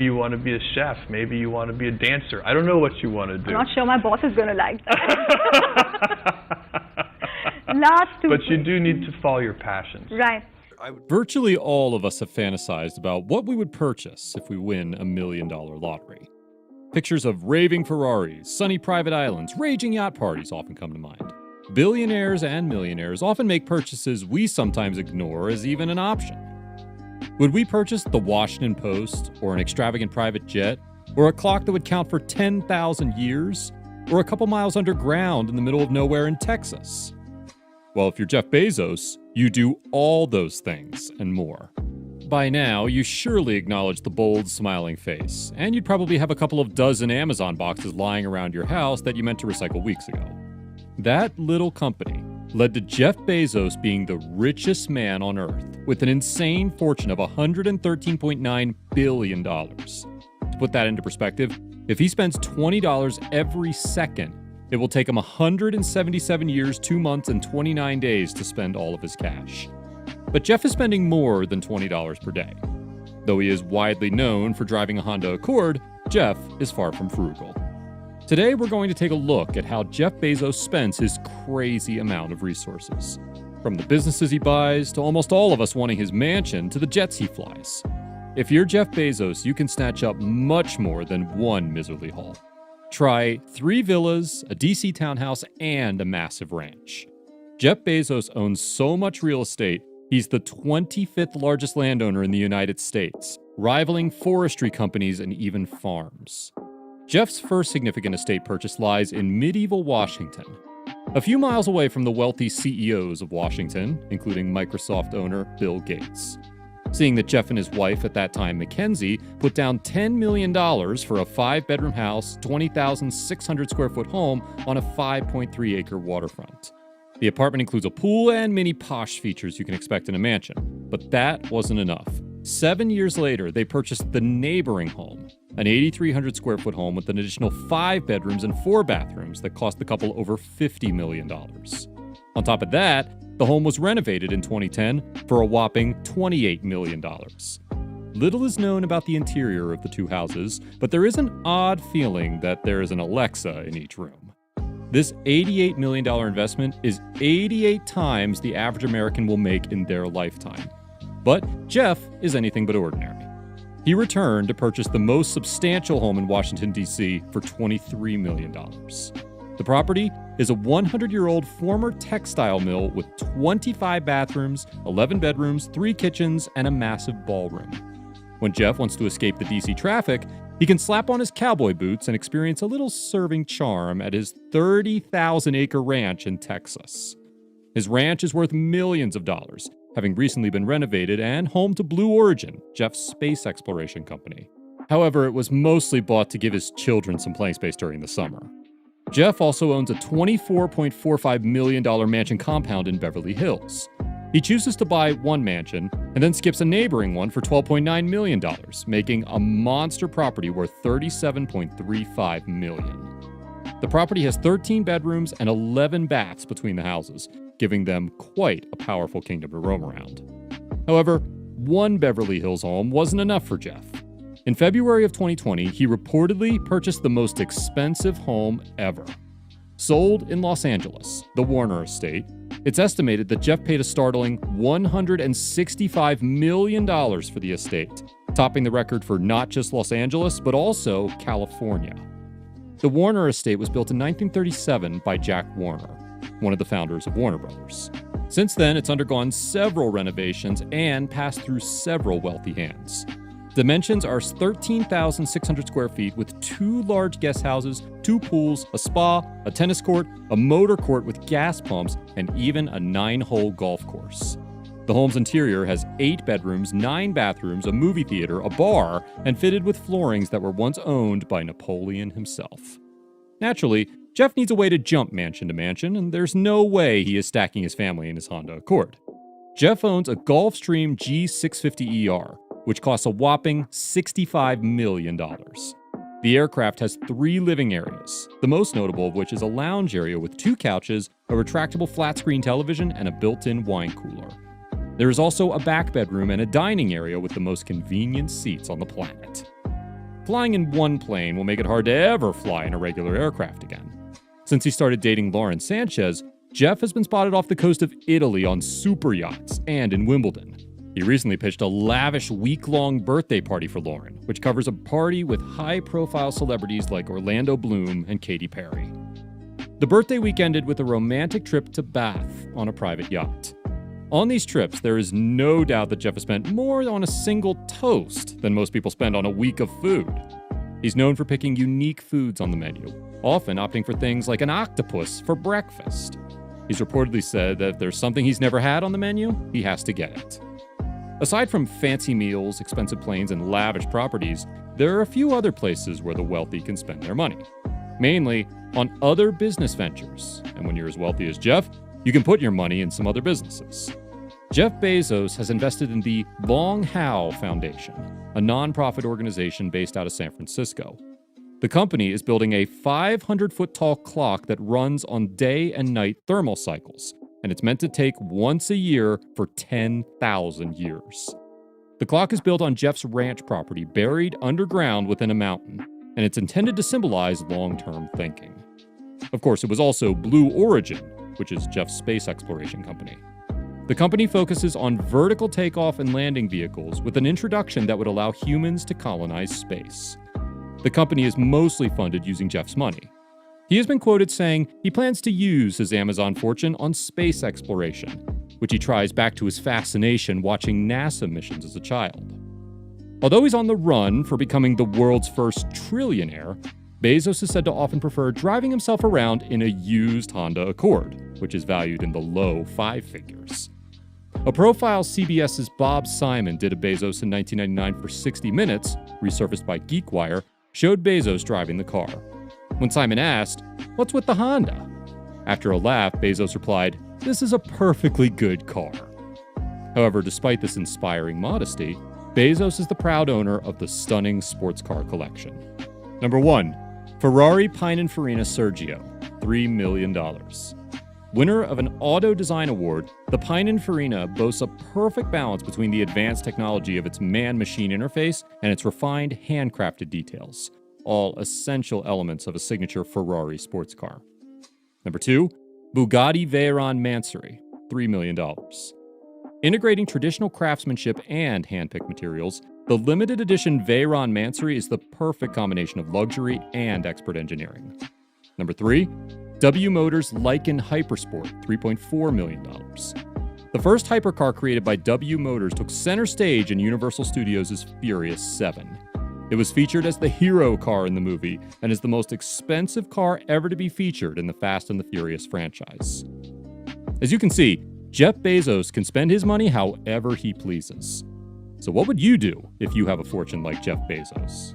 You want to be a chef. Maybe you want to be a dancer. I don't know what you want to do. I'm not sure my boss is going to like that. Last two. But you do need to follow your passions. Right. Virtually all of us have fantasized about what we would purchase if we win $1 million lottery. Pictures of raving Ferraris, sunny private islands, raging yacht parties often come to mind. Billionaires and millionaires often make purchases we sometimes ignore as even an option. Would we purchase the Washington Post, or an extravagant private jet, or a clock that would count for 10,000 years, or a couple miles underground in the middle of nowhere in Texas? Well, if you're Jeff Bezos, you do all those things and more. By now, you surely acknowledge the bold, smiling face, and you'd probably have a couple of dozen Amazon boxes lying around your house that you meant to recycle weeks ago. That little company led to Jeff Bezos being the richest man on Earth, with an insane fortune of $113.9 billion. To put that into perspective, if he spends $20 every second, it will take him 177 years, 2 months, and 29 days to spend all of his cash. But Jeff is spending more than $20 per day. Though he is widely known for driving a Honda Accord, Jeff is far from frugal. Today, we're going to take a look at how Jeff Bezos spends his crazy amount of resources. From the businesses he buys, to almost all of us wanting his mansion, to the jets he flies. If you're Jeff Bezos, you can snatch up much more than one miserly haul. Try 3 villas, a DC townhouse, and a massive ranch. Jeff Bezos owns so much real estate, he's the 25th largest landowner in the United States, rivaling forestry companies and even farms. Jeff's first significant estate purchase lies in medieval Washington, a few miles away from the wealthy CEOs of Washington, including Microsoft owner Bill Gates. Seeing that Jeff and his wife at that time, Mackenzie, put down $10 million for a 5-bedroom house, 20,600 square foot home on a 5.3-acre waterfront. The apartment includes a pool and many posh features you can expect in a mansion, but that wasn't enough. 7 years later, they purchased the neighboring home, an 8,300 square foot home with an additional 5 bedrooms and 4 bathrooms that cost the couple over $50 million. On top of that, the home was renovated in 2010 for a whopping $28 million. Little is known about the interior of the two houses, but there is an odd feeling that there is an Alexa in each room. This $88 million investment is 88 times the average American will make in their lifetime. But Jeff is anything but ordinary. He returned to purchase the most substantial home in Washington, D.C. for $23 million. The property is a 100-year-old former textile mill with 25 bathrooms, 11 bedrooms, 3 kitchens, and a massive ballroom. When Jeff wants to escape the D.C. traffic, he can slap on his cowboy boots and experience a little serving charm at his 30,000-acre ranch in Texas. His ranch is worth millions of dollars, having recently been renovated and home to Blue Origin, Jeff's space exploration company. However, it was mostly bought to give his children some playing space during the summer. Jeff also owns a $24.45 million mansion compound in Beverly Hills. He chooses to buy one mansion and then skips a neighboring one for $12.9 million, making a monster property worth $37.35 million. The property has 13 bedrooms and 11 baths between the houses, giving them quite a powerful kingdom to roam around. However, one Beverly Hills home wasn't enough for Jeff. In February of 2020, he reportedly purchased the most expensive home ever. Sold in Los Angeles, the Warner Estate, it's estimated that Jeff paid a startling $165 million for the estate, topping the record for not just Los Angeles, but also California. The Warner Estate was built in 1937 by Jack Warner, one of the founders of Warner Brothers. Since then, it's undergone several renovations and passed through several wealthy hands. Dimensions are 13,600 square feet with 2 large guest houses, 2 pools, a spa, a tennis court, a motor court with gas pumps, and even a 9-hole golf course. The home's interior has 8 bedrooms, 9 bathrooms, a movie theater, a bar, and fitted with floorings that were once owned by Napoleon himself. Naturally, Jeff needs a way to jump mansion to mansion, and there's no way he is stacking his family in his Honda Accord. Jeff owns a Gulfstream G650ER, which costs a whopping $65 million. The aircraft has 3 living areas, the most notable of which is a lounge area with 2 couches, a retractable flat-screen television, and a built-in wine cooler. There is also a back bedroom and a dining area with the most convenient seats on the planet. flying in one plane will make it hard to ever fly in a regular aircraft again. Since he started dating Lauren Sanchez, Jeff has been spotted off the coast of Italy on super yachts and in Wimbledon. He recently pitched a lavish week-long birthday party for Lauren, which covers a party with high-profile celebrities like Orlando Bloom and Katy Perry. The birthday week ended with a romantic trip to Bath on a private yacht. On these trips, there is no doubt that Jeff has spent more on a single toast than most people spend on a week of food. He's known for picking unique foods on the menu, often opting for things like an octopus for breakfast. He's reportedly said that if there's something he's never had on the menu, he has to get it. Aside from fancy meals, expensive planes, and lavish properties, there are a few other places where the wealthy can spend their money. Mainly on other business ventures. And when you're as wealthy as Jeff, you can put your money in some other businesses. Jeff Bezos has invested in the Long How Foundation, a nonprofit organization based out of San Francisco. The company is building a 500-foot tall clock that runs on day and night thermal cycles, and it's meant to take once a year for 10,000 years. The clock is built on Jeff's ranch property, buried underground within a mountain, and it's intended to symbolize long-term thinking. Of course, it was also Blue Origin, which is Jeff's space exploration company. The company focuses on vertical takeoff and landing vehicles with an introduction that would allow humans to colonize space. The company is mostly funded using Jeff's money. He has been quoted saying he plans to use his Amazon fortune on space exploration, which he tries back to his fascination watching NASA missions as a child. Although he's on the run for becoming the world's first trillionaire, Bezos is said to often prefer driving himself around in a used Honda Accord, which is valued in the low 5 figures. A profile CBS's Bob Simon did of Bezos in 1999 for 60 Minutes, resurfaced by GeekWire, showed Bezos driving the car. When Simon asked, "What's with the Honda?" After a laugh, Bezos replied, "This is a perfectly good car." However, despite this inspiring modesty, Bezos is the proud owner of the stunning sports car collection. Number 1. Ferrari Pininfarina Sergio, $3 million. Winner of an Auto Design Award, the Pininfarina boasts a perfect balance between the advanced technology of its man-machine interface and its refined handcrafted details, all essential elements of a signature Ferrari sports car. Number 2, Bugatti Veyron Mansory, $3 million. Integrating traditional craftsmanship and hand-picked materials, the limited edition Veyron Mansory is the perfect combination of luxury and expert engineering. Number 3, W Motors Lykan Hypersport, $3.4 million. The first hypercar created by W Motors took center stage in Universal Studios' Furious 7. It was featured as the hero car in the movie and is the most expensive car ever to be featured in the Fast and the Furious franchise. As you can see, Jeff Bezos can spend his money however he pleases. So what would you do if you have a fortune like Jeff Bezos?